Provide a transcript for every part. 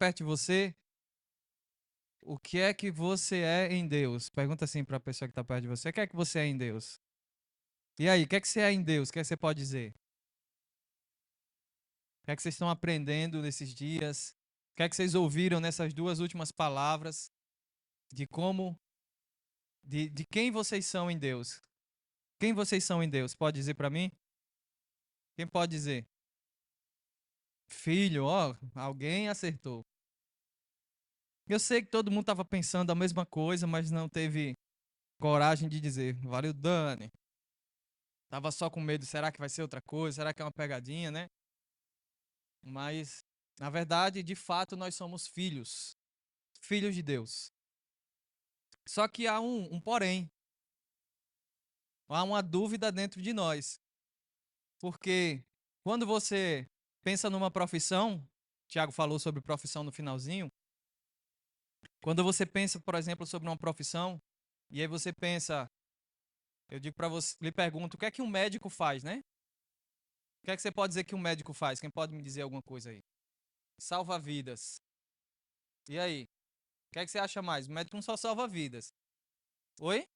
perto de você, o que é que você é em Deus? Pergunta assim para a pessoa que está perto de você, o que é que você é em Deus? E aí, o que é que você é em Deus? O que é que você pode dizer? O que é que vocês estão aprendendo nesses dias? O que é que vocês ouviram nessas duas últimas palavras de como, de quem vocês são em Deus? Quem vocês são em Deus? Pode dizer para mim? Quem pode dizer? Filho, ó, alguém acertou. Eu sei que todo mundo estava pensando a mesma coisa, mas não teve coragem de dizer. Valeu, Dani. Tava só com medo, será que vai ser outra coisa? Será que é uma pegadinha, né? Mas, na verdade, de fato, nós somos filhos. Filhos de Deus. Só que há um porém. Há uma dúvida dentro de nós. Porque quando você pensa numa profissão, Tiago falou sobre profissão no finalzinho. Quando você pensa, por exemplo, sobre uma profissão, e aí você pensa, eu digo para você, lhe pergunto, o que é que um médico faz, né? O que é que você pode dizer que um médico faz? Quem pode me dizer alguma coisa aí? Salva vidas. E aí? O que é que você acha mais? O médico não só salva vidas. Oi?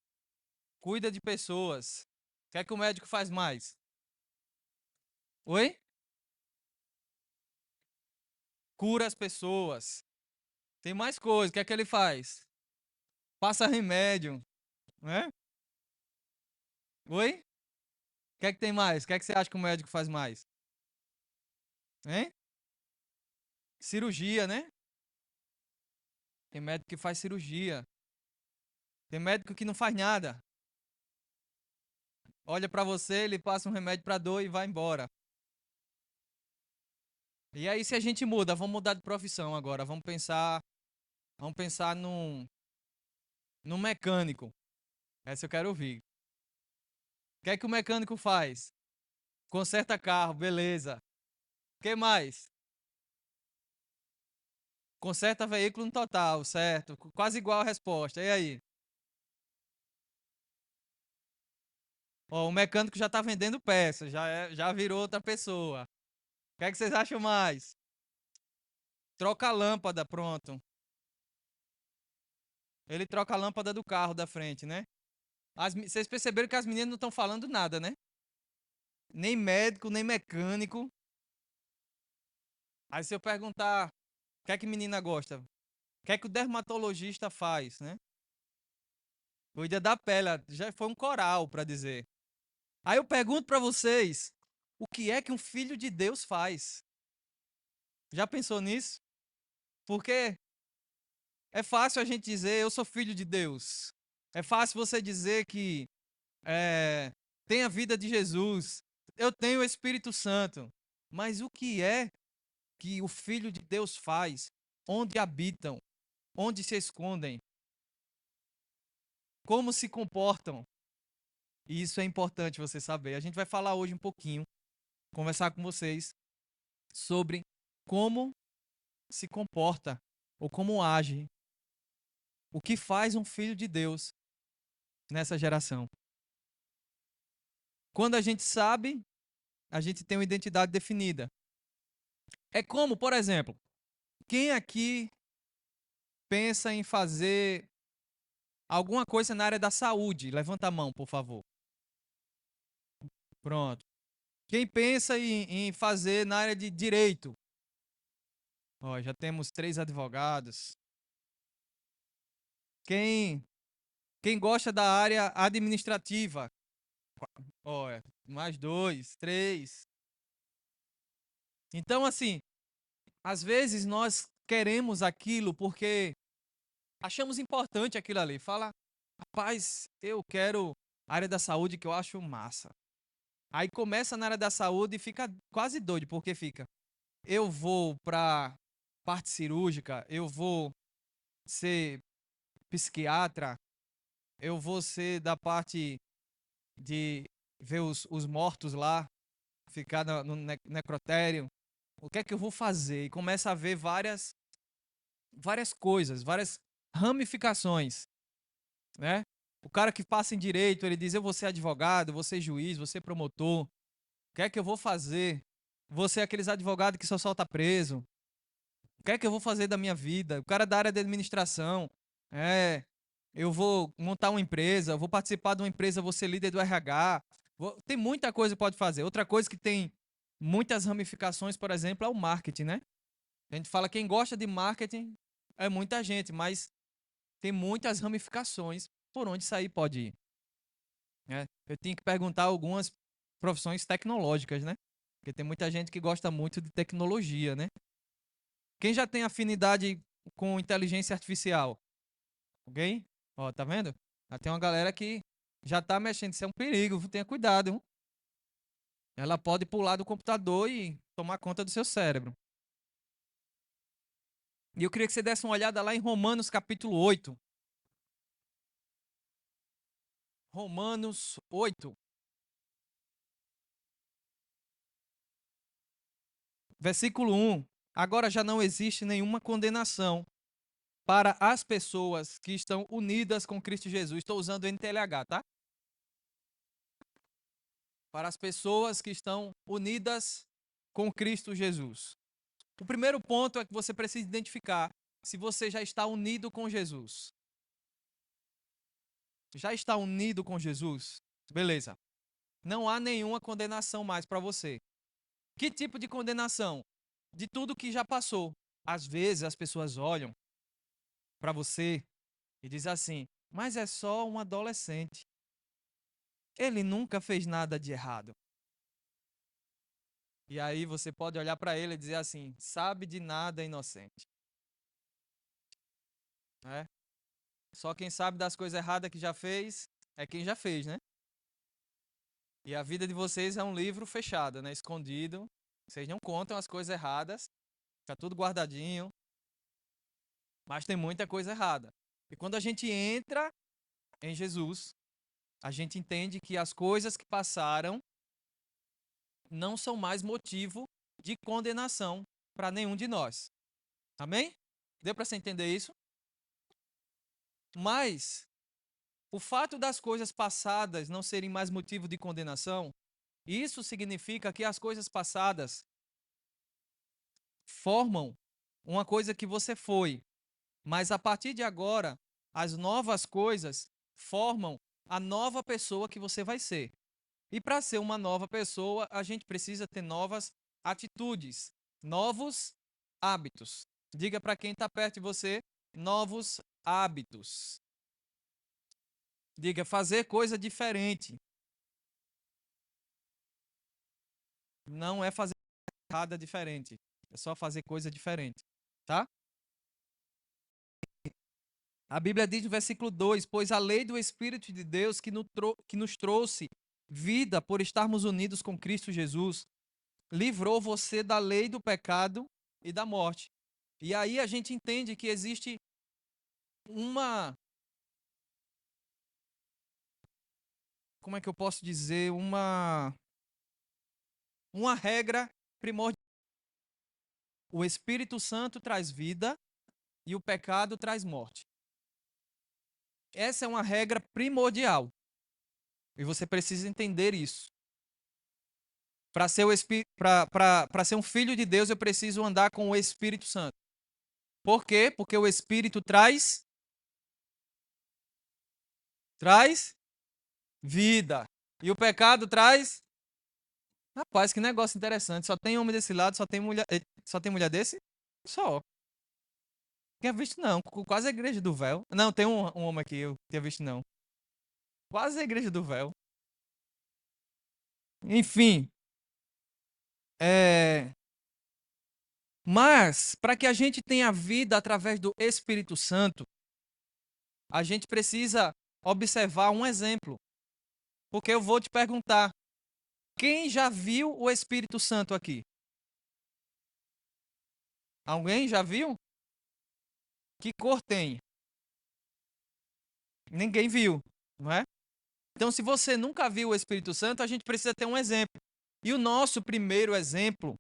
Cuida de pessoas. O que é que o médico faz mais? Oi? Cura as pessoas. Tem mais coisa. O que é que ele faz? Passa remédio, né? Oi? O que é que tem mais? O que é que você acha que o médico faz mais? Hein? Cirurgia, né? Tem médico que faz cirurgia. Tem médico que não faz nada. Olha pra você, ele passa um remédio pra dor e vai embora. E aí se a gente muda, vamos mudar de profissão agora, vamos pensar num mecânico. Essa eu quero ouvir. O que é que o mecânico faz? Conserta carro, beleza. O que mais? Conserta veículo no total, certo? Quase igual a resposta. E aí? Ó, o mecânico já tá vendendo peça, já virou outra pessoa. O que é que vocês acham mais? Troca a lâmpada, pronto. Ele troca a lâmpada do carro da frente, né? Vocês perceberam que as meninas não estão falando nada, né? Nem médico, nem mecânico. Aí se eu perguntar, o que é que menina gosta? O que é que o dermatologista faz, né? Cuida da pele, já foi um coral para dizer. Aí eu pergunto para vocês, o que é que um filho de Deus faz? Já pensou nisso? Porque é fácil a gente dizer, eu sou filho de Deus. É fácil você dizer que tem a vida de Jesus. Eu tenho o Espírito Santo. Mas o que é que o Filho de Deus faz? Onde habitam? Onde se escondem? Como se comportam? E isso é importante você saber. A gente vai falar hoje um pouquinho, conversar com vocês sobre como se comporta ou como age, o que faz um filho de Deus nessa geração. Quando a gente sabe, a gente tem uma identidade definida. É como, por exemplo, quem aqui pensa em fazer alguma coisa na área da saúde? Levanta a mão, por favor. Pronto. Quem pensa em fazer na área de direito? Ó, já temos 3 advogados. Quem, quem gosta da área administrativa? Ó, mais 2, 3. Então, assim, às vezes nós queremos aquilo porque achamos importante aquilo ali. Fala, rapaz, eu quero a área da saúde que eu acho massa. Aí começa na área da saúde e fica quase doido, porque fica. Eu vou para parte cirúrgica, eu vou ser psiquiatra, eu vou ser da parte de ver os mortos lá, ficar no necrotério. O que é que eu vou fazer? E começa a ver várias coisas, várias ramificações, né? O cara que passa em direito, ele diz: eu vou ser advogado, vou ser juiz, vou ser promotor. O que é que eu vou fazer? Vou ser aqueles advogados que só solta preso. que é que eu vou fazer da minha vida? O cara da área de administração, eu vou montar uma empresa, vou participar de uma empresa, vou ser líder do RH. Tem muita coisa que pode fazer. Outra coisa que tem muitas ramificações, por exemplo, é o marketing, né? A gente fala quem gosta de marketing é muita gente, mas tem muitas ramificações por onde sair pode ir. Né? Eu tinha que perguntar algumas profissões tecnológicas, né? Porque tem muita gente que gosta muito de tecnologia, né? Quem já tem afinidade com inteligência artificial? Alguém? Ó, tá vendo? Já tem uma galera que já tá mexendo. Isso é um perigo, tenha cuidado. Hein? Ela pode pular do computador e tomar conta do seu cérebro. E eu queria que você desse uma olhada lá em Romanos capítulo 8. Romanos 8. Versículo 1. Agora já não existe nenhuma condenação para as pessoas que estão unidas com Cristo Jesus. Estou usando o NTLH, tá? Para as pessoas que estão unidas com Cristo Jesus. O primeiro ponto é que você precisa identificar se você já está unido com Jesus. Já está unido com Jesus? Beleza. Não há nenhuma condenação mais para você. Que tipo de condenação? De tudo que já passou. Às vezes as pessoas olham para você e dizem assim: mas é só um adolescente. Ele nunca fez nada de errado. E aí você pode olhar para ele e dizer assim: sabe de nada, inocente. É? Só quem sabe das coisas erradas que já fez é quem já fez, né? E a vida de vocês é um livro fechado, né? Escondido. Vocês não contam as coisas erradas. Fica tudo guardadinho. Mas tem muita coisa errada. E quando a gente entra em Jesus, a gente entende que as coisas que passaram não são mais motivo de condenação para nenhum de nós. Amém? Deu para você entender isso? Mas o fato das coisas passadas não serem mais motivo de condenação, isso significa que as coisas passadas formam uma coisa que você foi, mas a partir de agora, as novas coisas formam a nova pessoa que você vai ser. E para ser uma nova pessoa, a gente precisa ter novas atitudes, novos hábitos. Diga para quem está perto de você, novos hábitos. Diga, fazer coisa diferente. Não é fazer nada diferente. É só fazer coisa diferente. Tá? A Bíblia diz no versículo 2: pois a lei do Espírito de Deus que nos trouxe vida por estarmos unidos com Cristo Jesus, livrou você da lei do pecado e da morte. E aí a gente entende que existe uma... Como é que eu posso dizer? Uma regra primordial. O Espírito Santo traz vida e o pecado traz morte. Essa é uma regra primordial. E você precisa entender isso. Para ser, ser um filho de Deus, eu preciso andar com o Espírito Santo. Por quê? Porque o Espírito traz vida. E o pecado traz... Rapaz, que negócio interessante. Só tem homem desse lado, só tem mulher desse? Só. Tinha visto não, quase a igreja do véu. Não, tem um homem aqui, eu tinha visto não. Quase a igreja do véu. Enfim. Mas, para que a gente tenha vida através do Espírito Santo, a gente precisa observar um exemplo. Porque eu vou te perguntar, quem já viu o Espírito Santo aqui? Alguém já viu? Que cor tem? Ninguém viu, não é? Então, se você nunca viu o Espírito Santo, a gente precisa ter um exemplo. E o nosso primeiro exemplo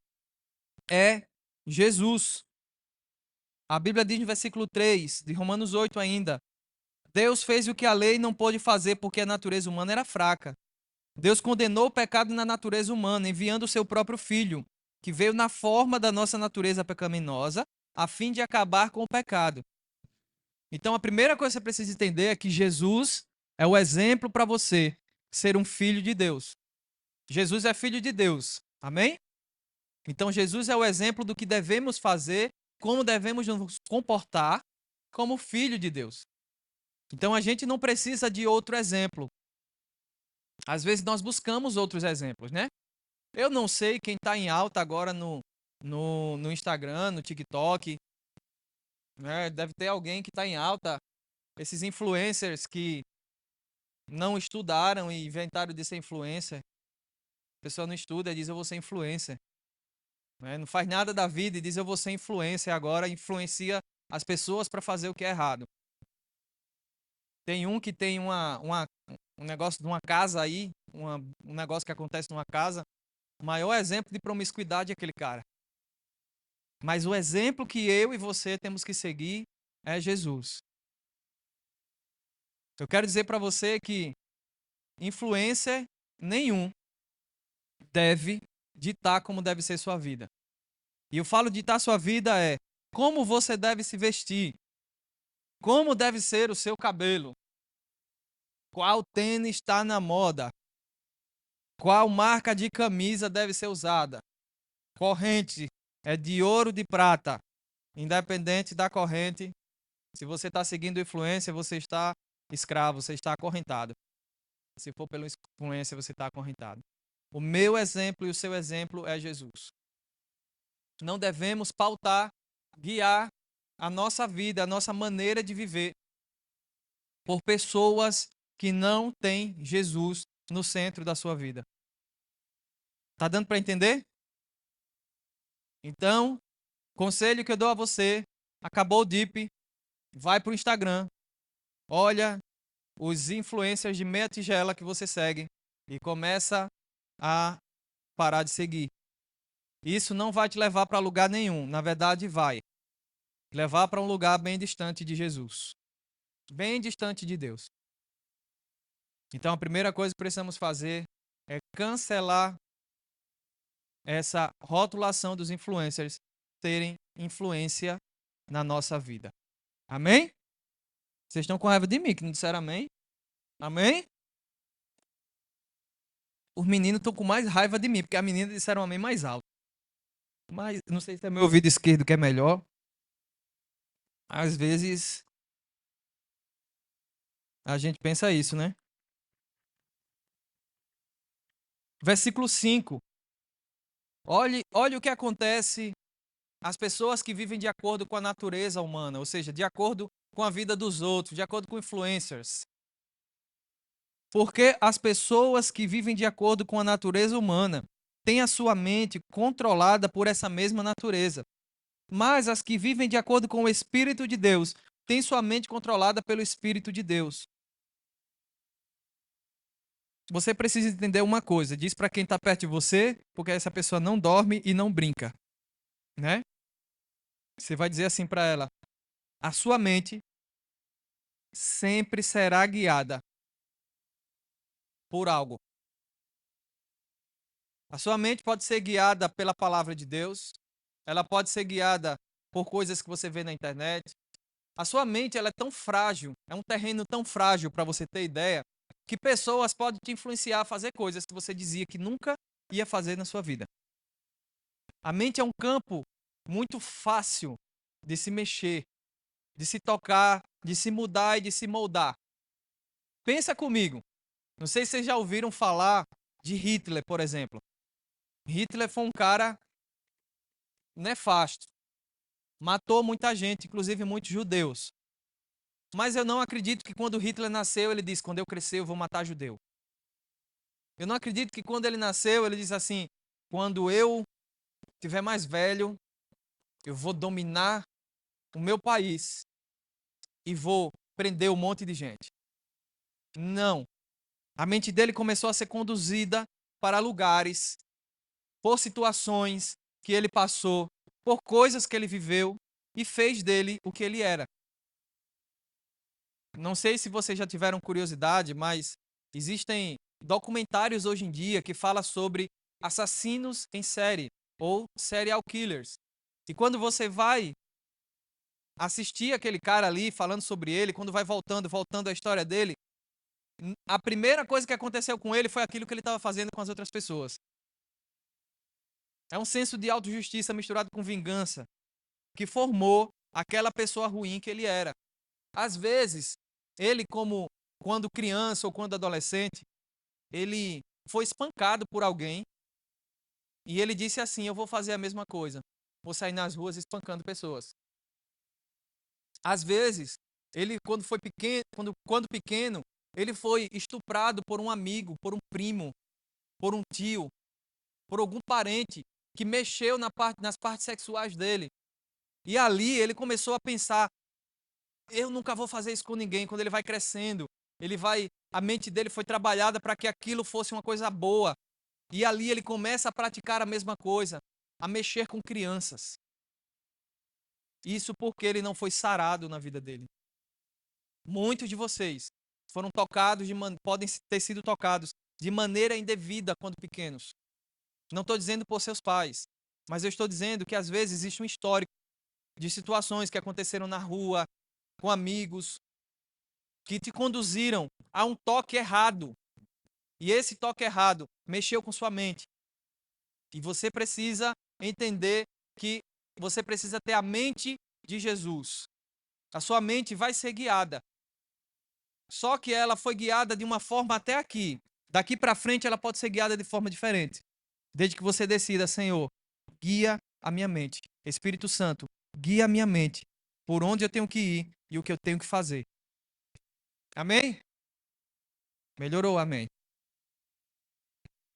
é Jesus. A Bíblia diz no versículo 3 de Romanos 8 ainda: Deus fez o que a lei não pôde fazer porque a natureza humana era fraca. Deus condenou o pecado na natureza humana, enviando o seu próprio Filho, que veio na forma da nossa natureza pecaminosa, a fim de acabar com o pecado. Então, a primeira coisa que você precisa entender é que Jesus é o exemplo para você ser um filho de Deus. Jesus é filho de Deus. Amém? Então, Jesus é o exemplo do que devemos fazer, como devemos nos comportar como filho de Deus. Então, a gente não precisa de outro exemplo. Às vezes, nós buscamos outros exemplos, né? Eu não sei quem está em alta agora no Instagram, no TikTok. Né? Deve ter alguém que está em alta. Esses influencers que não estudaram e inventaram de ser influencer. A pessoa não estuda e diz eu vou ser influencer. Né? Não faz nada da vida e diz eu vou ser influencer agora, influencia as pessoas para fazer o que é errado. Tem um que tem um negócio de uma casa aí, um negócio que acontece numa casa. O maior exemplo de promiscuidade é aquele cara. Mas o exemplo que eu e você temos que seguir é Jesus. Eu quero dizer para você que influencer nenhum deve ditar como deve ser sua vida. E eu falo ditar sua vida é como você deve se vestir, como deve ser o seu cabelo, qual tênis está na moda, qual marca de camisa deve ser usada, corrente é de ouro ou de prata, independente da corrente. Se você está seguindo influência, você está escravo, você está acorrentado. Se for pela influência, você está acorrentado. O meu exemplo e o seu exemplo é Jesus. Não devemos pautar, guiar a nossa vida, a nossa maneira de viver por pessoas que não têm Jesus no centro da sua vida. Tá dando para entender? Então, conselho que eu dou a você, acabou o dip, vai para o Instagram, olha os influencers de meia tigela que você segue e começa a parar de seguir. Isso não vai te levar para lugar nenhum, na verdade vai levar para um lugar bem distante de Jesus, bem distante de Deus. Então a primeira coisa que precisamos fazer é cancelar essa rotulação dos influencers terem influência na nossa vida. Amém? Vocês estão com raiva de mim, que não disseram amém? Amém? Os meninos estão com mais raiva de mim, porque as meninas disseram amém mais alto. Mas não sei se é meu ouvido esquerdo que é melhor. Às vezes a gente pensa isso, né? Versículo 5. Olhe o que acontece às pessoas que vivem de acordo com a natureza humana, ou seja, de acordo com a vida dos outros, de acordo com influencers. Porque as pessoas que vivem de acordo com a natureza humana têm a sua mente controlada por essa mesma natureza. Mas as que vivem de acordo com o Espírito de Deus têm sua mente controlada pelo Espírito de Deus. Você precisa entender uma coisa, diz para quem está perto de você, porque essa pessoa não dorme e não brinca, né? Você vai dizer assim para ela: a sua mente sempre será guiada por algo. A sua mente pode ser guiada pela palavra de Deus, ela pode ser guiada por coisas que você vê na internet. A sua mente ela é tão frágil, é um terreno tão frágil para você ter ideia, que pessoas podem te influenciar a fazer coisas que você dizia que nunca ia fazer na sua vida. A mente é um campo muito fácil de se mexer, de se tocar, de se mudar e de se moldar. Pensa comigo. Não sei se vocês já ouviram falar de Hitler, por exemplo. Hitler foi um cara nefasto. Matou muita gente, inclusive muitos judeus. Mas eu não acredito que quando Hitler nasceu, ele disse: quando eu crescer, eu vou matar judeu. Eu não acredito que quando ele nasceu, ele disse assim: quando eu tiver mais velho, eu vou dominar o meu país e vou prender um monte de gente. Não. A mente dele começou a ser conduzida para lugares, por situações que ele passou, por coisas que ele viveu e fez dele o que ele era. Não sei se vocês já tiveram curiosidade, mas existem documentários hoje em dia que falam sobre assassinos em série ou serial killers. E quando você vai assistir aquele cara ali falando sobre ele, quando vai voltando a história dele, a primeira coisa que aconteceu com ele foi aquilo que ele estava fazendo com as outras pessoas. É um senso de autojustiça misturado com vingança que formou aquela pessoa ruim que ele era. Às vezes, ele, como quando criança ou quando adolescente, ele foi espancado por alguém e ele disse assim: eu vou fazer a mesma coisa, vou sair nas ruas espancando pessoas. Às vezes, ele, quando pequeno, ele foi estuprado por um amigo, por um primo, por um tio, por algum parente que mexeu nas partes sexuais dele. E ali ele começou a pensar: eu nunca vou fazer isso com ninguém. Quando ele vai crescendo, a mente dele foi trabalhada para que aquilo fosse uma coisa boa. E ali ele começa a praticar a mesma coisa, a mexer com crianças. Isso porque ele não foi sarado na vida dele. Muitos de vocês foram tocados, podem ter sido tocados de maneira indevida quando pequenos. Não estou dizendo por seus pais, mas eu estou dizendo que às vezes existe um histórico de situações que aconteceram na rua, com amigos, que te conduziram a um toque errado. E esse toque errado mexeu com sua mente. E você precisa entender que você precisa ter a mente de Jesus. A sua mente vai ser guiada. Só que ela foi guiada de uma forma até aqui. Daqui para frente ela pode ser guiada de forma diferente. Desde que você decida: Senhor, guia a minha mente. Espírito Santo, guia a minha mente por onde eu tenho que ir e o que eu tenho que fazer. Amém? Melhorou, amém.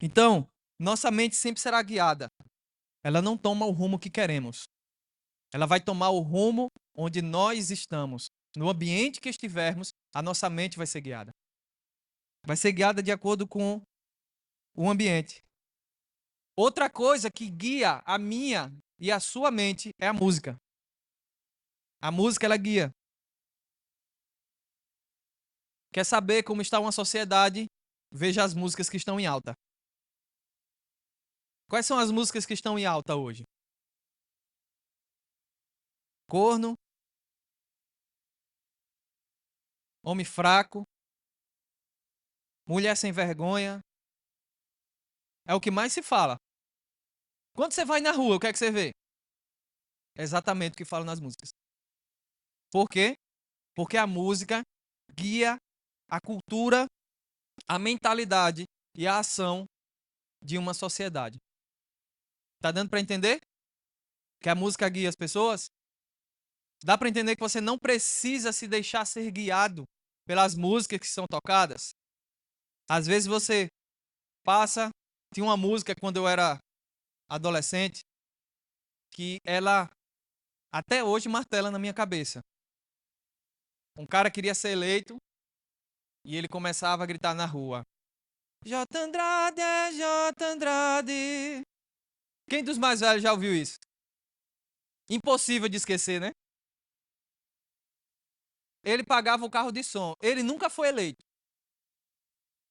Então, nossa mente sempre será guiada. Ela não toma o rumo que queremos. Ela vai tomar o rumo onde nós estamos. No ambiente que estivermos, a nossa mente vai ser guiada. Vai ser guiada de acordo com o ambiente. Outra coisa que guia a minha e a sua mente é a música. A música, ela guia. Quer saber como está uma sociedade? Veja as músicas que estão em alta. Quais são as músicas que estão em alta hoje? Corno, homem fraco, mulher sem vergonha. É o que mais se fala. Quando você vai na rua, o que é que você vê? É exatamente o que fala nas músicas. Por quê? Porque a música guia a cultura, a mentalidade e a ação de uma sociedade. Tá dando para entender? Que a música guia as pessoas? Dá para entender que você não precisa se deixar ser guiado pelas músicas que são tocadas? Às vezes você passa, tinha uma música quando eu era adolescente que ela até hoje martela na minha cabeça. Um cara queria ser eleito e ele começava a gritar na rua: J. Andrade, J. Andrade. Quem dos mais velhos já ouviu isso? Impossível de esquecer, né? Ele pagava o carro de som. Ele nunca foi eleito.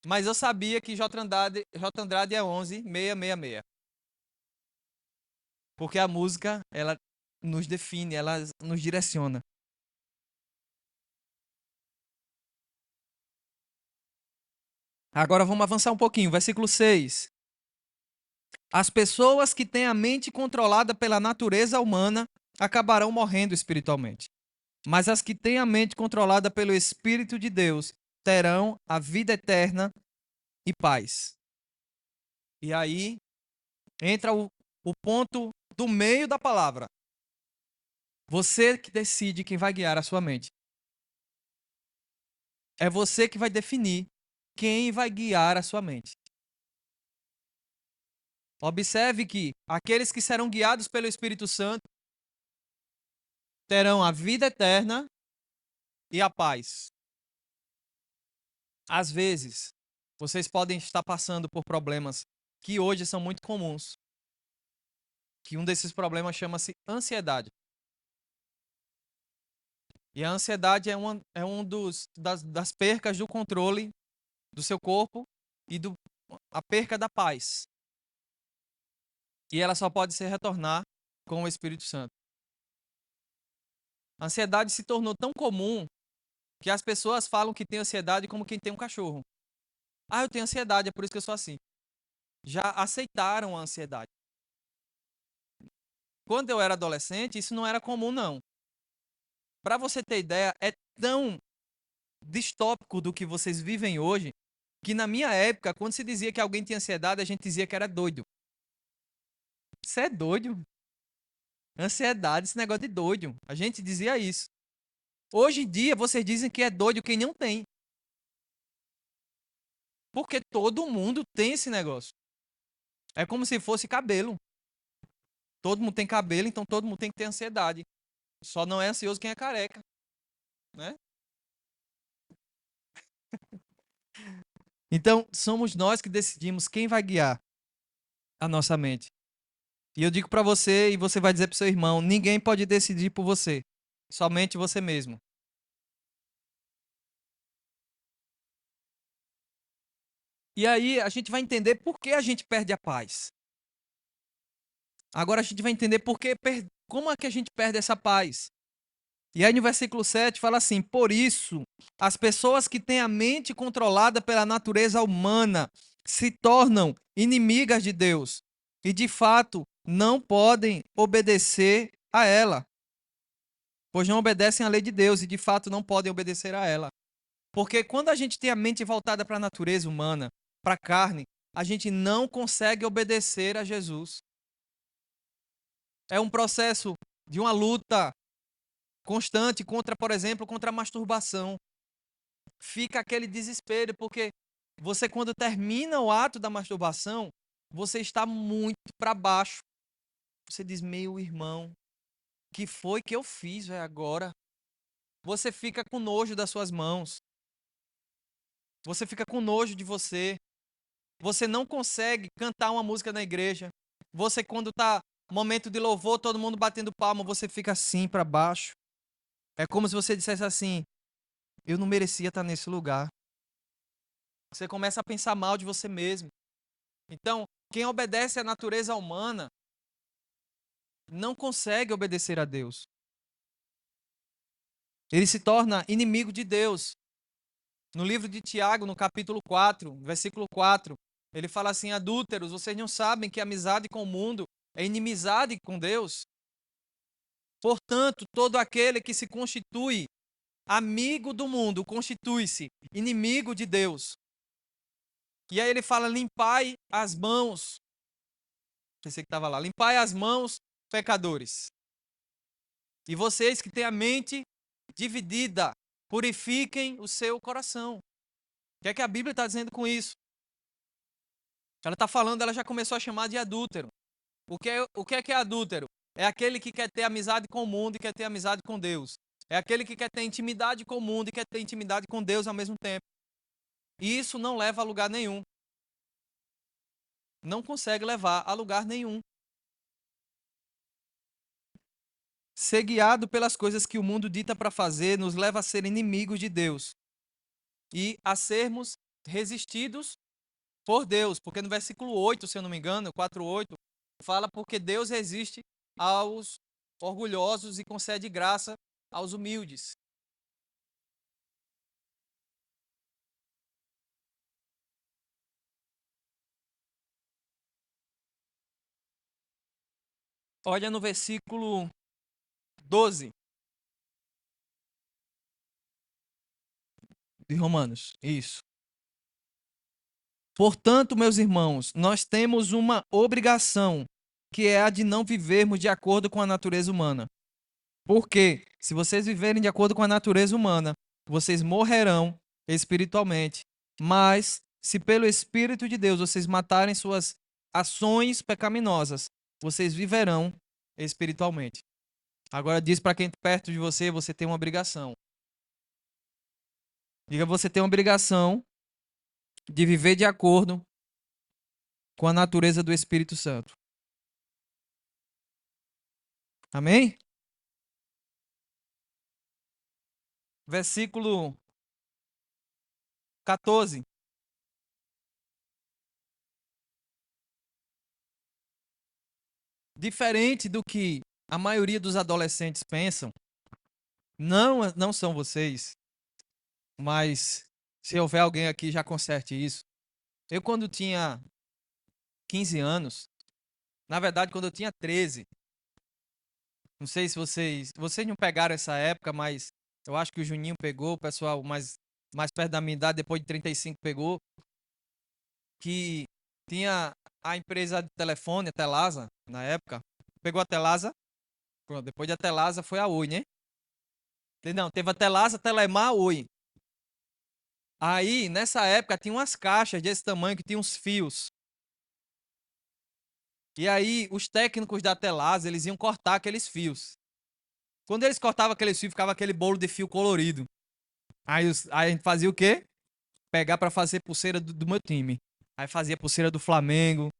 Mas eu sabia que J. Andrade é 11666. Porque a música, ela nos define, ela nos direciona. Agora vamos avançar um pouquinho. Versículo 6. As pessoas que têm a mente controlada pela natureza humana acabarão morrendo espiritualmente. Mas as que têm a mente controlada pelo Espírito de Deus terão a vida eterna e paz. E aí entra o ponto do meio da palavra. Você que decide quem vai guiar a sua mente. É você que vai definir quem vai guiar a sua mente. Observe que aqueles que serão guiados pelo Espírito Santo terão a vida eterna e a paz. Às vezes, vocês podem estar passando por problemas que hoje são muito comuns. Que um desses problemas chama-se ansiedade. E a ansiedade é um das percas do controle do seu corpo e a perca da paz. E ela só pode se retornar com o Espírito Santo. A ansiedade se tornou tão comum que as pessoas falam que tem ansiedade como quem tem um cachorro. Ah, eu tenho ansiedade, é por isso que eu sou assim. Já aceitaram a ansiedade. Quando eu era adolescente, isso não era comum, não. Para você ter ideia, é tão distópico do que vocês vivem hoje, que na minha época, quando se dizia que alguém tinha ansiedade, a gente dizia que era doido. Você é doido? Ansiedade, esse negócio de doido. A gente dizia isso. Hoje em dia, vocês dizem que é doido quem não tem. Porque todo mundo tem esse negócio. É como se fosse cabelo. Todo mundo tem cabelo, então todo mundo tem que ter ansiedade. Só não é ansioso quem é careca, né? Então, somos nós que decidimos quem vai guiar a nossa mente. E eu digo para você, e você vai dizer para seu irmão, ninguém pode decidir por você. Somente você mesmo. E aí a gente vai entender por que a gente perde a paz. Agora a gente vai entender como é que a gente perde essa paz. E aí no versículo 7 fala assim: por isso, as pessoas que têm a mente controlada pela natureza humana se tornam inimigas de Deus e de fato não podem obedecer a ela, pois não obedecem à lei de Deus e de fato não podem obedecer a ela. Porque quando a gente tem a mente voltada para a natureza humana, para a carne, a gente não consegue obedecer a Jesus. É um processo de uma luta constante contra, por exemplo, contra a masturbação. Fica aquele desespero, porque você, quando termina o ato da masturbação, você está muito para baixo. Você diz, meu irmão, que foi que eu fiz, véio, agora? Você fica com nojo das suas mãos. Você fica com nojo de você. Você não consegue cantar uma música na igreja. Você, quando tá momento de louvor, todo mundo batendo palma, você fica assim para baixo. É como se você dissesse assim: eu não merecia estar nesse lugar. Você começa a pensar mal de você mesmo. Então, quem obedece à natureza humana não consegue obedecer a Deus. Ele se torna inimigo de Deus. No livro de Tiago, no capítulo 4, versículo 4, ele fala assim: adúlteros, vocês não sabem que amizade com o mundo é inimizade com Deus? Portanto, todo aquele que se constitui amigo do mundo constitui-se inimigo de Deus. E aí ele fala: limpai as mãos. Pensei que estava lá. Limpai as mãos, pecadores. E vocês que têm a mente dividida, purifiquem o seu coração. O que é que a Bíblia está dizendo com isso? Ela está falando, ela já começou a chamar de adúltero. O que é adúltero? É aquele que quer ter amizade com o mundo e quer ter amizade com Deus. É aquele que quer ter intimidade com o mundo e quer ter intimidade com Deus ao mesmo tempo. E isso não leva a lugar nenhum. Não consegue levar a lugar nenhum. Ser guiado pelas coisas que o mundo dita para fazer nos leva a ser inimigos de Deus e a sermos resistidos por Deus, porque no versículo 8, se eu não me engano, 4:8, fala porque Deus resiste aos orgulhosos e concede graça aos humildes. Olha no versículo 12 de Romanos. Isso. Portanto, meus irmãos, nós temos uma obrigação, que é a de não vivermos de acordo com a natureza humana. Porque, se vocês viverem de acordo com a natureza humana, vocês morrerão espiritualmente. Mas, se pelo Espírito de Deus vocês matarem suas ações pecaminosas, vocês viverão espiritualmente. Agora diz para quem está perto de você, você tem uma obrigação. Diga, você tem uma obrigação de viver de acordo com a natureza do Espírito Santo. Amém? Versículo 14. Diferente do que a maioria dos adolescentes pensam, Não são vocês, mas se houver alguém aqui já conserte isso. Eu quando tinha 15 anos, na verdade quando eu tinha 13, não sei se vocês não pegaram essa época, mas eu acho que o Juninho pegou, o pessoal mais perto da minha idade, depois de 35 pegou, que tinha a empresa de telefone, a Telasa, na época. Pegou a Telasa? Pronto, depois da Telasa foi a Oi, né? Não, teve a Telasa, Telemar, Oi. Aí, nessa época, tinha umas caixas desse tamanho que tinha uns fios. E aí, os técnicos da Telasa, eles iam cortar aqueles fios. Quando eles cortavam aqueles fios, ficava aquele bolo de fio colorido. Aí a gente fazia o quê? Pegar pra fazer pulseira do meu time. Aí fazia pulseira do Flamengo,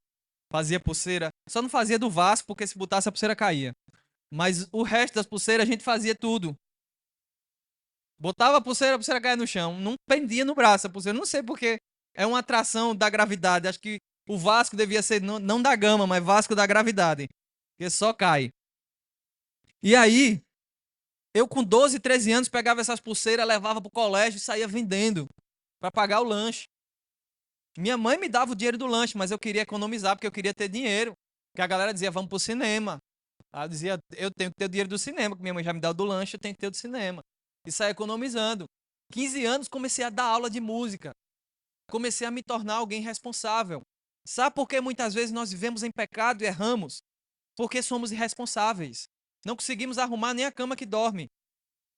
fazia pulseira. Só não fazia do Vasco, porque se botasse a pulseira caía. Mas o resto das pulseiras a gente fazia tudo. Botava a pulseira caía no chão. Não pendia no braço a pulseira. Não sei porque. É uma atração da gravidade. Acho que o Vasco devia ser, não da Gama, mas Vasco da gravidade. Porque só cai. E aí, eu com 12, 13 anos pegava essas pulseiras, levava pro colégio e saía vendendo para pagar o lanche. Minha mãe me dava o dinheiro do lanche, mas eu queria economizar porque eu queria ter dinheiro. Porque a galera dizia, vamos pro cinema. Ela dizia, eu tenho que ter o dinheiro do cinema, porque minha mãe já me dá o do lanche, eu tenho que ter o do cinema. E saí economizando. 15 anos comecei a dar aula de música. Comecei a me tornar alguém responsável. Sabe por que muitas vezes nós vivemos em pecado e erramos? Porque somos irresponsáveis. Não conseguimos arrumar nem a cama que dorme.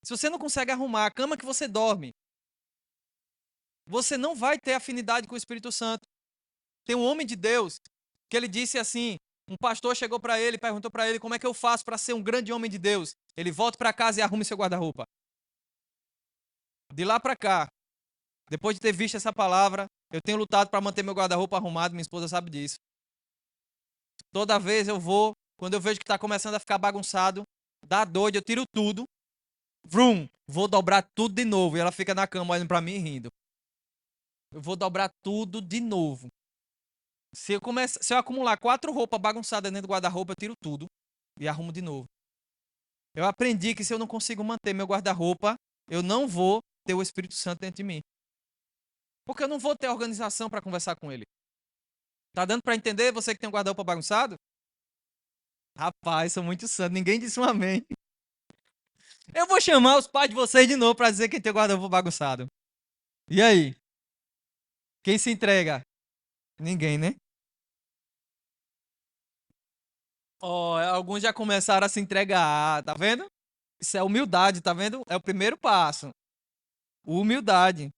Se você não consegue arrumar a cama que você dorme, você não vai ter afinidade com o Espírito Santo. Tem um homem de Deus que ele disse assim, um pastor chegou para ele e perguntou para ele como é que eu faço para ser um grande homem de Deus. Ele volta para casa e arrume seu guarda-roupa. De lá para cá, depois de ter visto essa palavra, eu tenho lutado para manter meu guarda-roupa arrumado, minha esposa sabe disso. Toda vez eu vou, quando eu vejo que está começando a ficar bagunçado, dá doido, eu tiro tudo, vrum, vou dobrar tudo de novo. E ela fica na cama olhando para mim e rindo. Eu vou dobrar tudo de novo. Se eu acumular 4 roupas bagunçadas dentro do guarda-roupa, eu tiro tudo e arrumo de novo. Eu aprendi que se eu não consigo manter meu guarda-roupa, eu não vou ter o Espírito Santo dentro de mim. Porque eu não vou ter organização para conversar com ele. Tá dando para entender você que tem um guarda-roupa bagunçado? Rapaz, sou muito santo. Ninguém disse um amém. Eu vou chamar os pais de vocês de novo para dizer quem tem o guarda-roupa bagunçado. E aí? Quem se entrega? Ninguém, né? Oh, alguns já começaram a se entregar, tá vendo? Isso é humildade, tá vendo? É o primeiro passo. Humildade.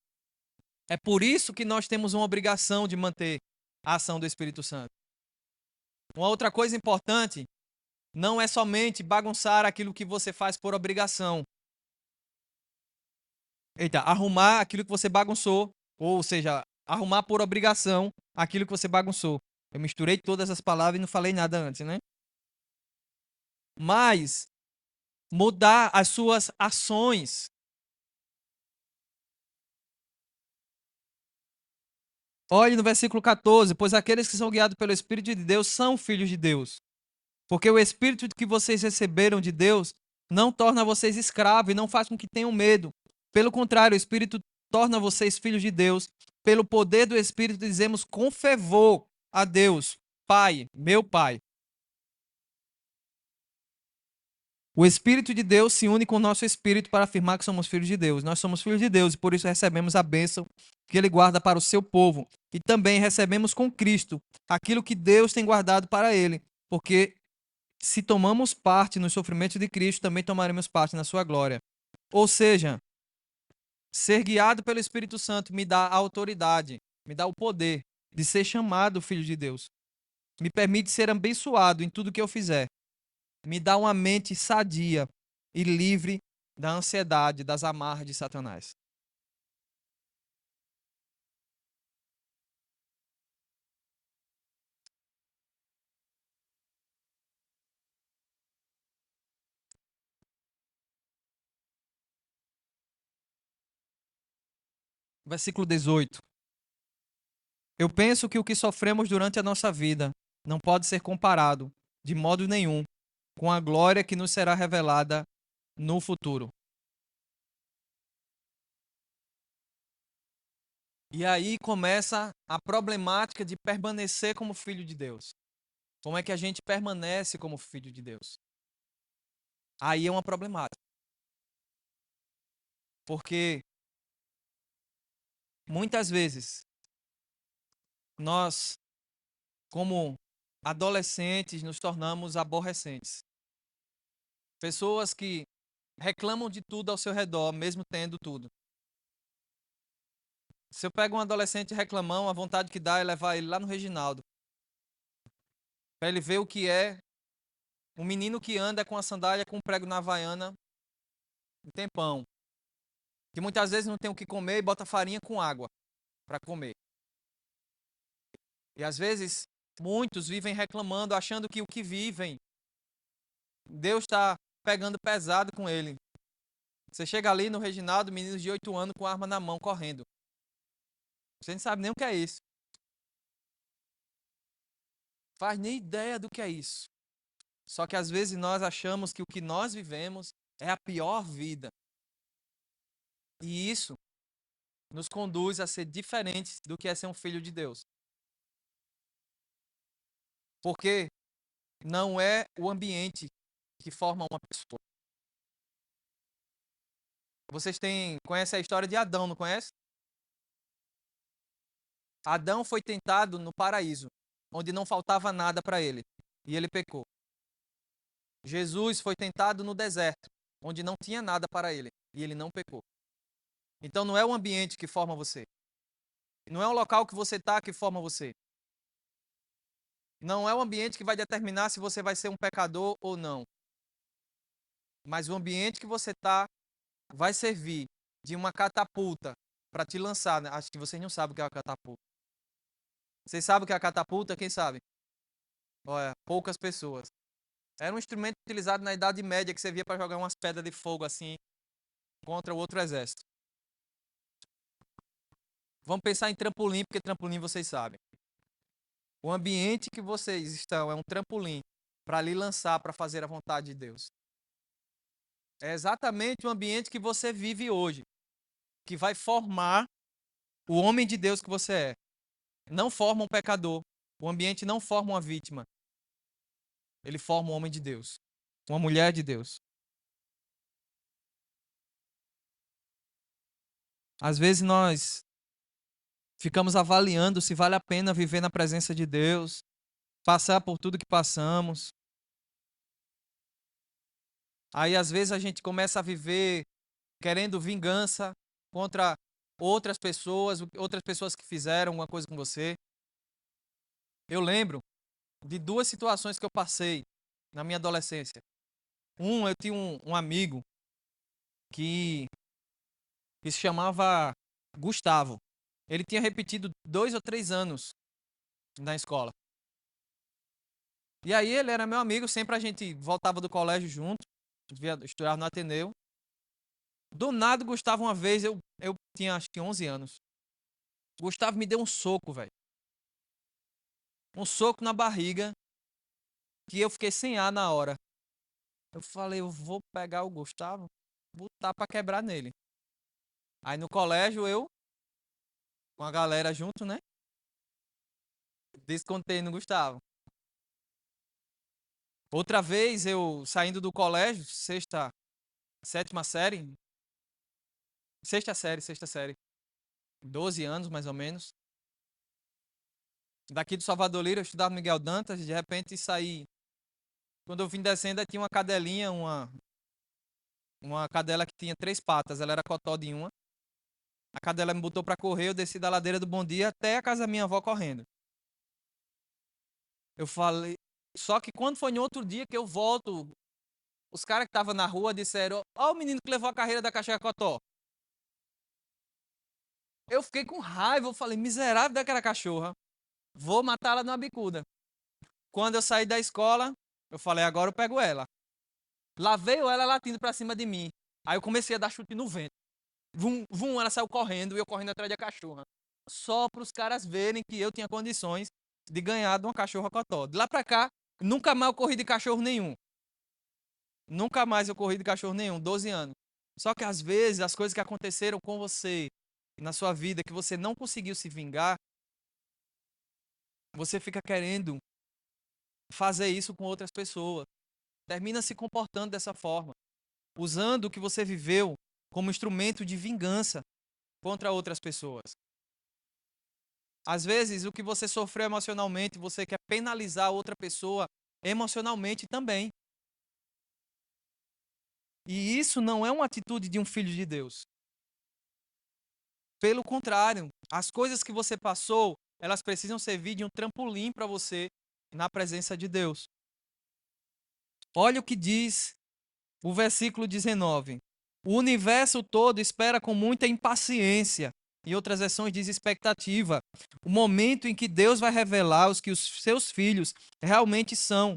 É por isso que nós temos uma obrigação de manter a ação do Espírito Santo. Uma outra coisa importante não é somente bagunçar aquilo que você faz por obrigação. Eita, arrumar aquilo que você bagunçou, ou seja, arrumar por obrigação aquilo que você bagunçou. Eu misturei todas as palavras e não falei nada antes, né? Mas mudar as suas ações. Olhe no versículo 14, pois aqueles que são guiados pelo Espírito de Deus são filhos de Deus. Porque o Espírito que vocês receberam de Deus não torna vocês escravos e não faz com que tenham medo. Pelo contrário, o Espírito torna vocês filhos de Deus. Pelo poder do Espírito dizemos com fervor a Deus, Pai, meu Pai. O Espírito de Deus se une com o nosso espírito para afirmar que somos filhos de Deus. Nós somos filhos de Deus e por isso recebemos a bênção que Ele guarda para o seu povo. E também recebemos com Cristo aquilo que Deus tem guardado para Ele. Porque se tomamos parte nos sofrimentos de Cristo, também tomaremos parte na sua glória. Ou seja, ser guiado pelo Espírito Santo me dá a autoridade, me dá o poder de ser chamado filho de Deus. Me permite ser abençoado em tudo que eu fizer. Me dá uma mente sadia e livre da ansiedade, das amarras de Satanás. Versículo 18. Eu penso que o que sofremos durante a nossa vida não pode ser comparado, de modo nenhum, com a glória que nos será revelada no futuro. E aí começa a problemática de permanecer como filho de Deus. Como é que a gente permanece como filho de Deus? Aí é uma problemática. Porque muitas vezes nós, como adolescentes, nos tornamos aborrecentes. Pessoas que reclamam de tudo ao seu redor, mesmo tendo tudo. Se eu pego um adolescente reclamão, a vontade que dá é levar ele lá no Reginaldo, para ele ver o que é um menino que anda com a sandália com um prego na havaiana um tempão, que muitas vezes não tem o que comer e bota farinha com água para comer. E às vezes muitos vivem reclamando, achando que o que vivem, Deus está pegando pesado com ele. Você chega ali no Reginaldo, meninos de 8 anos com arma na mão, correndo. Você não sabe nem o que é isso. Faz nem ideia do que é isso. Só que às vezes nós achamos que o que nós vivemos é a pior vida. E isso nos conduz a ser diferentes do que é ser um filho de Deus. Porque não é o ambiente que forma uma pessoa. Conhecem a história de Adão, não conhece? Adão foi tentado no paraíso, onde não faltava nada para ele, e ele pecou. Jesus foi tentado no deserto, onde não tinha nada para ele, e ele não pecou. Então não é o ambiente que forma você. Não é o local que você está que forma você. Não é o ambiente que vai determinar se você vai ser um pecador ou não. Mas o ambiente que você está vai servir de uma catapulta para te lançar, né? Acho que vocês não sabem o que é uma catapulta. Vocês sabem o que é a catapulta? Quem sabe? Olha, poucas pessoas. Era um instrumento utilizado na Idade Média que servia para jogar umas pedras de fogo assim contra o outro exército. Vamos pensar em trampolim, porque trampolim vocês sabem. O ambiente que vocês estão é um trampolim para lhe lançar para fazer a vontade de Deus. É exatamente o ambiente que você vive hoje, que vai formar o homem de Deus que você é. Não forma um pecador. O ambiente não forma uma vítima. Ele forma um homem de Deus, uma mulher de Deus. Às vezes nós ficamos avaliando se vale a pena viver na presença de Deus, passar por tudo que passamos. Aí às vezes a gente começa a viver querendo vingança contra outras pessoas que fizeram alguma coisa com você. Eu lembro de duas situações que eu passei na minha adolescência. Eu tinha um amigo que se chamava Gustavo. Ele tinha repetido 2 ou 3 anos na escola. E aí ele era meu amigo, sempre a gente voltava do colégio junto, estudava no Ateneu. Do nada, Gustavo, uma vez, eu tinha acho que 11 anos. Gustavo me deu um soco, velho. Um soco na barriga, que eu fiquei sem ar na hora. Eu falei, eu vou pegar o Gustavo, botar pra quebrar nele. Aí no colégio, eu, com a galera junto, né? Descontei no Gustavo. Outra vez, eu saindo do colégio, sétima série, sexta série, 12 anos mais ou menos. Daqui do Salvador Lira, eu estudava no Miguel Dantas, de repente saí. Quando eu vim descendo, tinha uma cadelinha, uma cadela que tinha 3 patas, ela era cotó de uma. A cadela me botou pra correr, eu desci da ladeira do Bom Dia até a casa da minha avó correndo. Eu falei. Só que quando foi no outro dia que eu volto, os caras que estavam na rua disseram: Ó, o menino que levou a carreira da Caixinha Cotó. Eu fiquei com raiva, eu falei: miserável daquela cachorra, vou matá-la numa bicuda. Quando eu saí da escola, eu falei: agora eu pego ela. Lá veio ela latindo pra cima de mim. Aí eu comecei a dar chute no vento. Vum, vum, ela saiu correndo e eu correndo atrás da cachorra. Só para os caras verem que eu tinha condições de ganhar de uma cachorra cotó. De lá pra cá, nunca mais eu corri de cachorro nenhum. Nunca mais eu corri de cachorro nenhum, 12 anos. Só que às vezes as coisas que aconteceram com você na sua vida que você não conseguiu se vingar, você fica querendo fazer isso com outras pessoas. Termina se comportando dessa forma, usando o que você viveu como instrumento de vingança contra outras pessoas. Às vezes, o que você sofreu emocionalmente, você quer penalizar outra pessoa emocionalmente também. E isso não é uma atitude de um filho de Deus. Pelo contrário, as coisas que você passou, elas precisam servir de um trampolim para você na presença de Deus. Olha o que diz o versículo 19. O universo todo espera com muita impaciência. Em outras versões diz expectativa. O momento em que Deus vai revelar os que os seus filhos realmente são.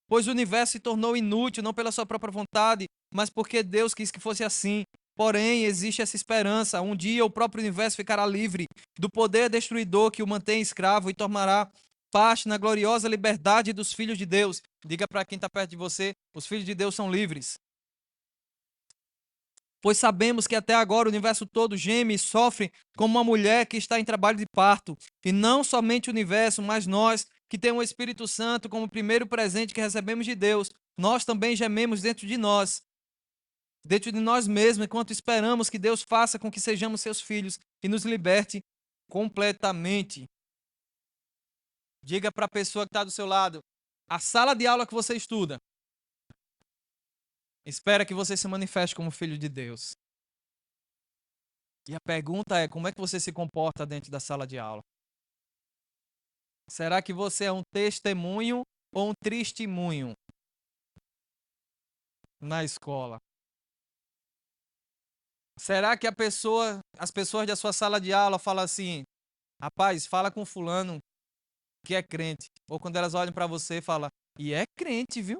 Pois o universo se tornou inútil, não pela sua própria vontade, mas porque Deus quis que fosse assim. Porém, existe essa esperança. Um dia o próprio universo ficará livre do poder destruidor que o mantém escravo e tomará parte na gloriosa liberdade dos filhos de Deus. Diga para quem está perto de você, os filhos de Deus são livres. Pois sabemos que até agora o universo todo geme e sofre como uma mulher que está em trabalho de parto. E não somente o universo, mas nós, que temos o Espírito Santo como primeiro presente que recebemos de Deus, nós também gememos dentro de nós mesmos, enquanto esperamos que Deus faça com que sejamos seus filhos e nos liberte completamente. Diga para a pessoa que está do seu lado, a sala de aula que você estuda, espera que você se manifeste como filho de Deus. E a pergunta é, como é que você se comporta dentro da sala de aula? Será que você é um testemunho ou um testemunho na escola? Será que as pessoas da sua sala de aula falam assim, rapaz, fala com fulano que é crente. Ou quando elas olham para você, fala, e é crente, viu?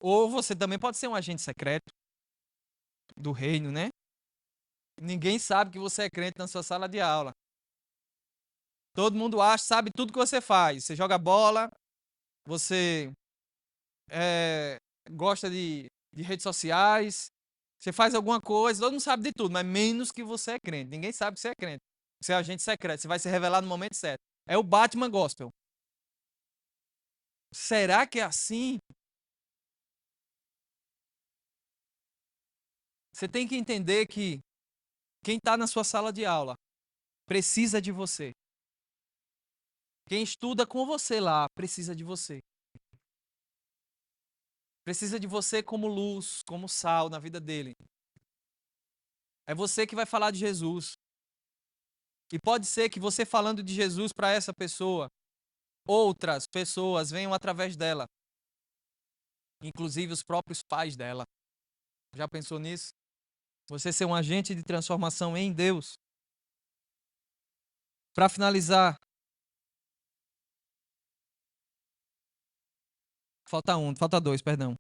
Ou você também pode ser um agente secreto do reino, né? Ninguém sabe que você é crente na sua sala de aula. Todo mundo acha, sabe tudo que você faz. Você joga bola, você gosta de redes sociais, você faz alguma coisa, todo mundo sabe de tudo, mas menos que você é crente. Ninguém sabe que você é crente. Você é agente secreto, você vai se revelar no momento certo. É o Batman Gospel. Será que é assim? Você tem que entender que quem está na sua sala de aula precisa de você. Quem estuda com você lá precisa de você. Precisa de você como luz, como sal na vida dele. É você que vai falar de Jesus. E pode ser que você falando de Jesus para essa pessoa, outras pessoas venham através dela. Inclusive os próprios pais dela. Já pensou nisso? Você ser um agente de transformação em Deus. Para finalizar, falta dois, perdão.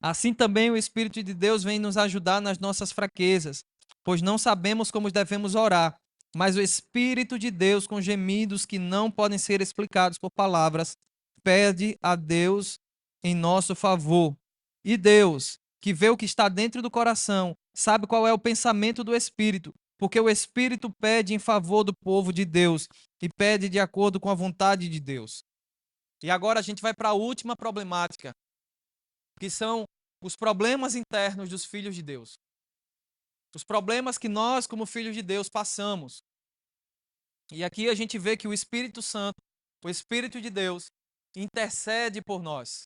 Assim também o Espírito de Deus vem nos ajudar nas nossas fraquezas, pois não sabemos como devemos orar, mas o Espírito de Deus, com gemidos que não podem ser explicados por palavras, pede a Deus em nosso favor. E Deus, que vê o que está dentro do coração, sabe qual é o pensamento do Espírito, porque o Espírito pede em favor do povo de Deus e pede de acordo com a vontade de Deus. E agora a gente vai para a última problemática, que são os problemas internos dos filhos de Deus. Os problemas que nós, como filhos de Deus, passamos. E aqui a gente vê que o Espírito Santo, o Espírito de Deus, intercede por nós.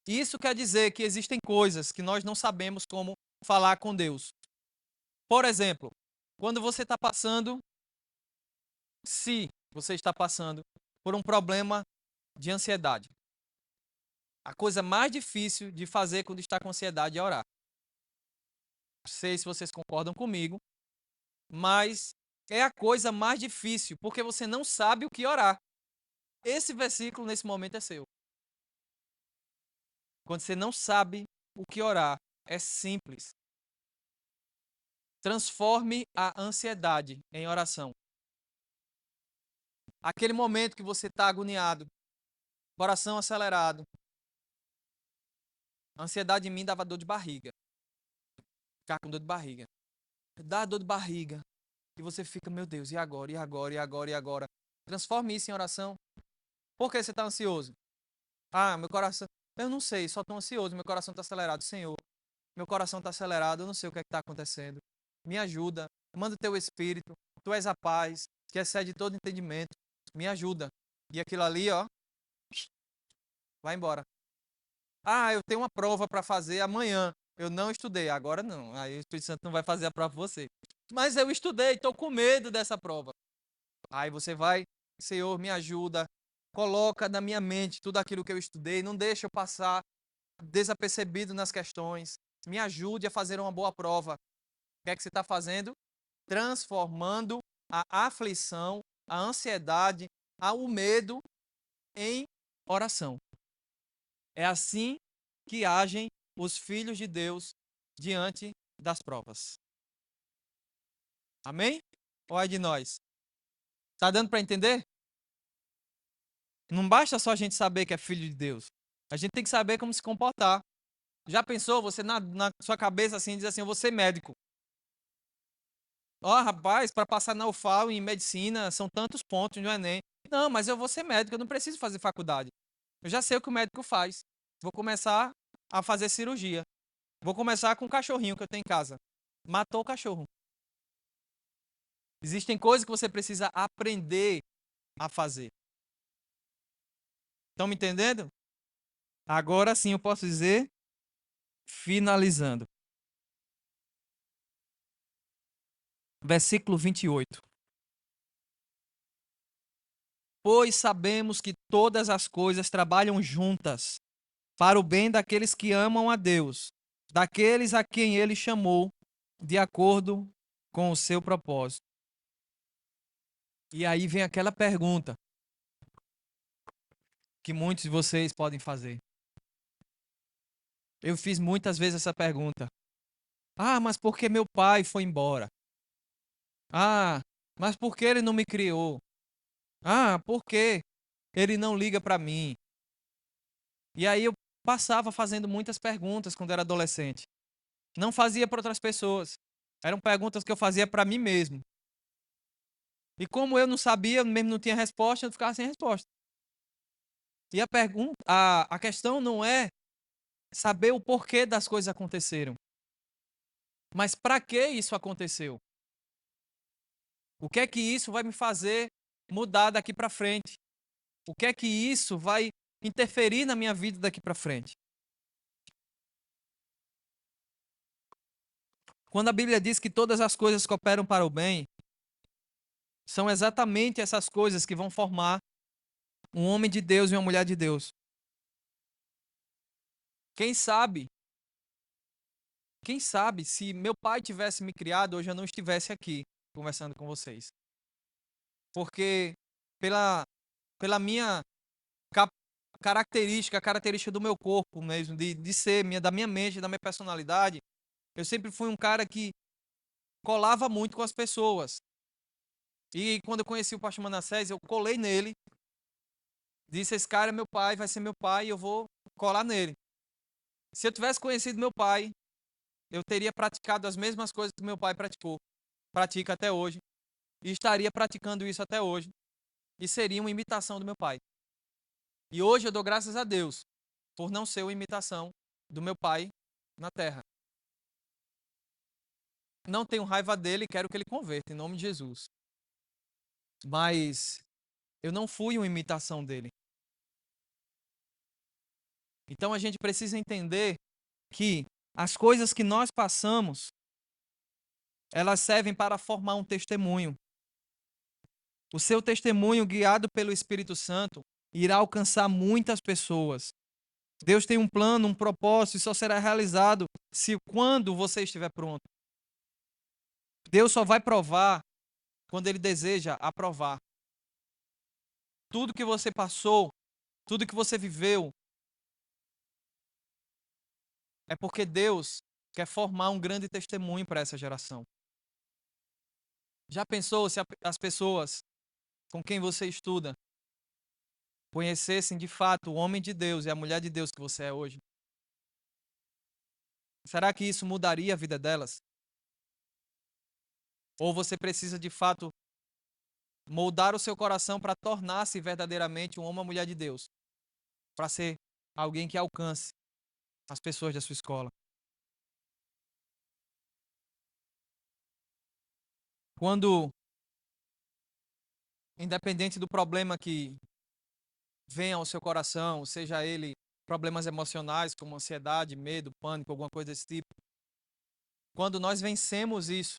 Isso quer dizer que existem coisas que nós não sabemos como falar com Deus. Por exemplo, quando você está passando, se você está passando por um problema de ansiedade, a coisa mais difícil de fazer quando está com ansiedade é orar. Não sei se vocês concordam comigo, mas é a coisa mais difícil, porque você não sabe o que orar. Esse versículo, nesse momento, é seu. Quando você não sabe o que orar, é simples. Transforme a ansiedade em oração. Aquele momento que você está agoniado, coração acelerado. A ansiedade em mim dava dor de barriga. ficar com dor de barriga. Dá dor de barriga. E você fica, meu Deus, e agora? E agora? E agora? E agora? Transforme isso em oração. Por que você está ansioso? Ah, meu coração. Eu não sei, só estou ansioso. Meu coração está acelerado. Senhor, meu coração está acelerado. Eu não sei o que é que está acontecendo. Me ajuda. Manda o teu espírito. Tu és a paz, que excede todo entendimento. Me ajuda. E aquilo ali, ó, vai embora. Ah, eu tenho uma prova para fazer amanhã. Eu não estudei, agora não. Aí o Espírito Santo não vai fazer a prova para você. Mas eu estudei, estou com medo dessa prova. Aí você vai, Senhor, me ajuda. Coloca na minha mente tudo aquilo que eu estudei. Não deixa eu passar desapercebido nas questões. Me ajude a fazer uma boa prova. O que é que você está fazendo? Transformando a aflição, a ansiedade, o medo em oração. É assim que agem os filhos de Deus diante das provas. Amém? Ou é de nós? Tá dando para entender? Não basta só a gente saber que é filho de Deus. A gente tem que saber como se comportar. Já pensou, você na sua cabeça assim, diz assim, eu vou ser médico. Ó, rapaz, para passar na UFAL em medicina são tantos pontos no Enem. Não, mas eu vou ser médico, eu não preciso fazer faculdade. Eu já sei o que o médico faz. Vou começar a fazer cirurgia. Vou começar com o cachorrinho que eu tenho em casa. Matou o cachorro. Existem coisas que você precisa aprender a fazer. Estão me entendendo? Agora sim eu posso dizer, finalizando. Versículo 28. Pois sabemos que todas as coisas trabalham juntas para o bem daqueles que amam a Deus, daqueles a quem ele chamou, de acordo com o seu propósito. E aí vem aquela pergunta que muitos de vocês podem fazer. Eu fiz muitas vezes essa pergunta. Ah, mas por que meu pai foi embora? Ah, mas por que ele não me criou? Ah, por que ele não liga para mim? E aí eu passava fazendo muitas perguntas quando era adolescente. Não fazia para outras pessoas. Eram perguntas que eu fazia para mim mesmo. E como eu não sabia, mesmo não tinha resposta, eu ficava sem resposta. E a questão não é saber o porquê das coisas aconteceram, mas para que isso aconteceu? O que é que isso vai me fazer mudar daqui para frente? O que é que isso vai interferir na minha vida daqui para frente? Quando a Bíblia diz que todas as coisas cooperam para o bem, são exatamente essas coisas que vão formar um homem de Deus e uma mulher de Deus. Quem sabe, quem sabe se meu pai tivesse me criado, hoje eu não estivesse aqui conversando com vocês. Porque pela minha característica, a característica do meu corpo mesmo, de ser, da minha mente, da minha personalidade, eu sempre fui um cara que colava muito com as pessoas. E quando eu conheci o pastor Manassés, eu colei nele, disse, esse cara é meu pai, vai ser meu pai, e eu vou colar nele. Se eu tivesse conhecido meu pai, eu teria praticado as mesmas coisas que meu pai pratica até hoje, e estaria praticando isso até hoje, e seria uma imitação do meu pai. E hoje eu dou graças a Deus por não ser uma imitação do meu pai na terra. Não tenho raiva dele e quero que ele converta, em nome de Jesus. Mas eu não fui uma imitação dele. Então a gente precisa entender que as coisas que nós passamos, elas servem para formar um testemunho. O seu testemunho, guiado pelo Espírito Santo, irá alcançar muitas pessoas. Deus tem um plano, um propósito, e só será realizado se quando você estiver pronto. Deus só vai provar quando Ele deseja aprovar. Tudo que você passou, tudo que você viveu, é porque Deus quer formar um grande testemunho para essa geração. Já pensou se as pessoas com quem você estuda conhecessem de fato o homem de Deus e a mulher de Deus que você é hoje? será que isso mudaria a vida delas? Ou você precisa de fato moldar o seu coração para tornar-se verdadeiramente um homem ou mulher de Deus, para ser alguém que alcance as pessoas da sua escola? Quando, independente do problema que venha ao seu coração, seja ele problemas emocionais como ansiedade, medo, pânico, alguma coisa desse tipo, quando nós vencemos isso,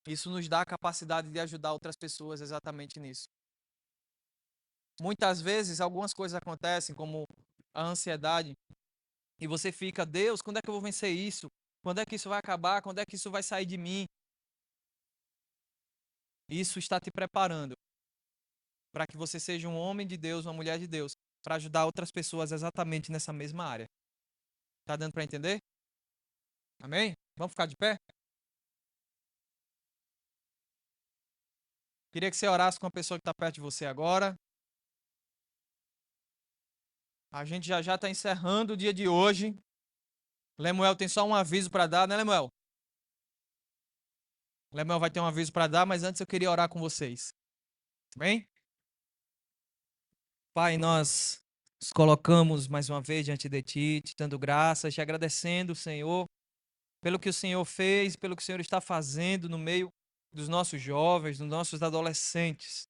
isso nos dá a capacidade de ajudar outras pessoas exatamente nisso. Muitas vezes algumas coisas acontecem, como a ansiedade, e você fica, Deus, quando é que eu vou vencer isso? Quando é que isso vai acabar? Quando é que isso vai sair de mim? Isso está te preparando para que você seja um homem de Deus, uma mulher de Deus, para ajudar outras pessoas exatamente nessa mesma área. Tá dando para entender? Amém? Vamos ficar de pé? Queria que você orasse com a pessoa que está perto de você agora. A gente já já está encerrando o dia de hoje. Lemuel tem só um aviso para dar, né, Lemuel? Lemuel vai ter um aviso para dar, mas antes eu queria orar com vocês. Bem? Pai, nós nos colocamos mais uma vez diante de Ti, te dando graças, te agradecendo, Senhor, pelo que o Senhor fez, pelo que o Senhor está fazendo no meio dos nossos jovens, dos nossos adolescentes.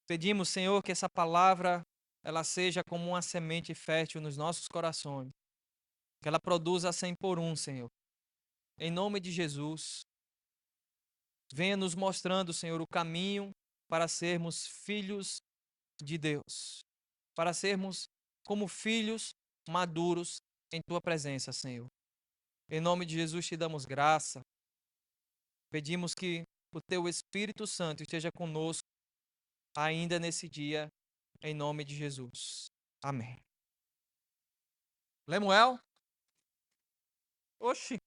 Pedimos, Senhor, que essa palavra ela seja como uma semente fértil nos nossos corações, que ela produza 100 por um, Senhor. Em nome de Jesus, venha nos mostrando, Senhor, o caminho para sermos filhos de Deus, para sermos como filhos maduros em tua presença, Senhor. Em nome de Jesus te damos graça. Pedimos que o teu Espírito Santo esteja conosco ainda nesse dia, em nome de Jesus. Amém. Lemuel? Oxi.